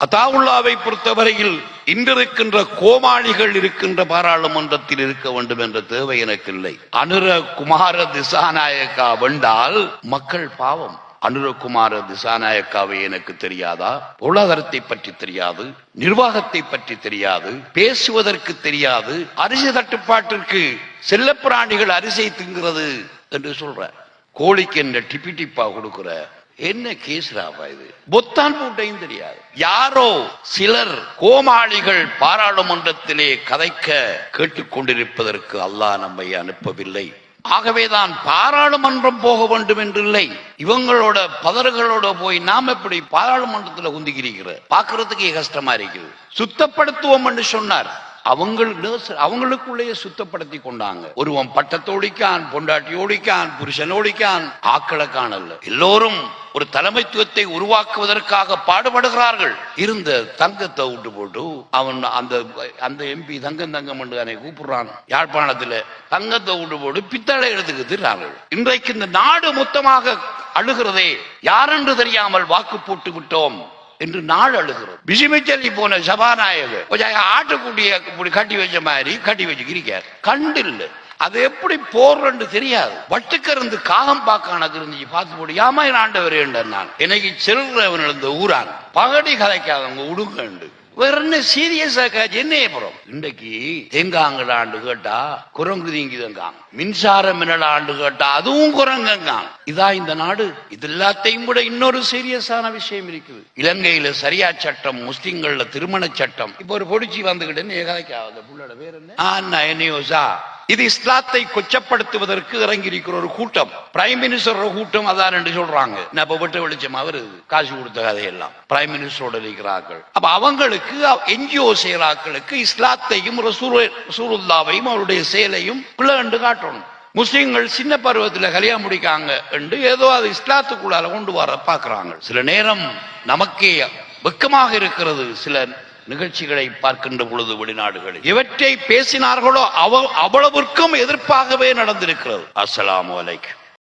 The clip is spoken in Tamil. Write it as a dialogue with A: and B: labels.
A: அத்தாவுல்லாவை பொறுத்தவரையில் இன்றிருக்கின்ற கோமாளிகள் இருக்கின்ற பாராளுமன்றத்தில் இருக்க வேண்டும் என்ற தேவை எனக்கு இல்லை. அனுரகுமார திசாநாயக்கா வென்றால் மக்கள் பாவம். அனுரகுமார திசாநாயக்காவை எனக்கு தெரியாதா? பொருளாதாரத்தை பற்றி தெரியாது, நிர்வாகத்தை பற்றி தெரியாது, பேசுவதற்கு தெரியாது, அரிசி தட்டுப்பாட்டிற்கு செல்லப்பிராணிகள் அரிசியை திங்கிறது என்று சொல்ற, கோழிக்கு என்ன டிப்பி டிப்பா கொடுக்கிற, என்ன கேஸ்ராவா இது? பொத்தான் பூட்டையும் தெரியாது. யாரோ சிலர் கோமாளிகள் பாராளுமன்றத்திலே கதைக்க கேட்டுக்கொண்டிருப்பதற்கு அல்லாஹ் நம்மை அனுப்பவில்லை. ஆகவேதான் பாராளுமன்றம் போக வேண்டும் என்றில்லை. இவங்களோட பதர்களோட போய் நாம் எப்படி பாராளுமன்றத்தில் குந்திக்கிறீங்க? பாக்குறதுக்கே கஷ்டமா இருக்குது. சுத்தப்படுத்துவோம் என்று சொன்னார். அவங்களுக்குள்ளேயே சுத்தப்படுத்தி கொண்டாங்க. ஒருவன் பட்டத்தோடிக்கான், பொண்டாட்டி ஓடிக்கான், புருஷன் ஓடிக்கான், ஆக்களை காணல. எல்லோரும் ஒரு தலைமைத்துவத்தை உருவாக்குவதற்காக பாடுபடுகிறார்கள். இருந்த தங்கத்தை விட்டு போட்டு அவன் அந்த எம்பி தங்கம் என்று கூப்பிடுறான். யாழ்ப்பாணத்துல தங்கத்தை விட்டு போட்டு பித்தளை எடுத்துக்கிறார்கள். இன்றைக்கு இந்த நாடு மொத்தமாக அழுகிறதே, யாரென்று தெரியாமல் வாக்கு போட்டு விட்டோம் என்று நாள் அழுகிறோம். பிசிமிச்சலி போன சபாநாயகர் ஆட்டுக்குட்டிய கட்டி வச்ச மாதிரி கட்டி வச்சுக்கிறீங்க. கண்டு இல்லை, அது எப்படி போடுறன்னு தெரியாது. வட்டுக்கருந்து காகம் பார்க்கானது இருந்துச்சு, பார்த்து போட்டு ஏமாய் ஆண்டவர் நான் எனக்கு செல்றவன் இருந்த ஊரான் பகடி கதைக்காதவங்க உடுங்கண்டு வேற என்ன சீரியஸா காட்சி என்ன அப்புறம். இன்றைக்கு தேங்காங்கட ஆண்டு கேட்டா குரங்கு தீங்கிதங்காங்க, மின்சாரம் மின்னல ஆண்டு கேட்டா அதுவும் குரங்கங்காங்க. இதான் இந்த நாடு. இது எல்லாத்தையும் கூட இன்னொரு சீரியஸான விஷயம் இருக்குது. இலங்கையில சரியா சட்டம், முஸ்லிம்கள்ல திருமண சட்டம். இப்ப ஒரு பொடிச்சி வந்துகிட்டு கதைக்காத புள்ளோட பேர் என்ன என்னையோசா. இது இஸ்லாத்தை கொச்சப்படுத்துவதற்கு இறங்கி இருக்கிற ஒரு கூட்டம். பிரைம் மினிஸ்டர் கூட்டம் அதான் என்று சொல்றாங்க. இப்ப விட்டு வெளிச்சம் அவரு காசு கொடுத்த கதையெல்லாம் பிரைம் மினிஸ்டரோட இருக்கிறார்கள். அப்ப அவங்களுக்கு என்ஜிஓ செயலாக்களுக்கு இஸ்லாத்தையும் ரசூலுல்லாவையும் அவருடைய செயலையும் பிள்ளை என்று காட்டணும். முஸ்லிம்கள் சின்ன பருவத்தில் கல்யாணம் முடிக்காங்க என்று ஏதோ அது இஸ்லாத்துக்குள்ளால கொண்டு வர பாக்குறாங்க. சில நேரம் நமக்கே வெக்கமாக இருக்கிறது. சில நிகழ்ச்சிகளை பார்க்கின்ற பொழுது வெளிநாடுகளில் எவற்றை பேசினார்களோ அவ்வளவிற்கும் எதிர்ப்பாகவே நடந்திருக்கிறது. அஸ்ஸலாமு அலைக்கும்.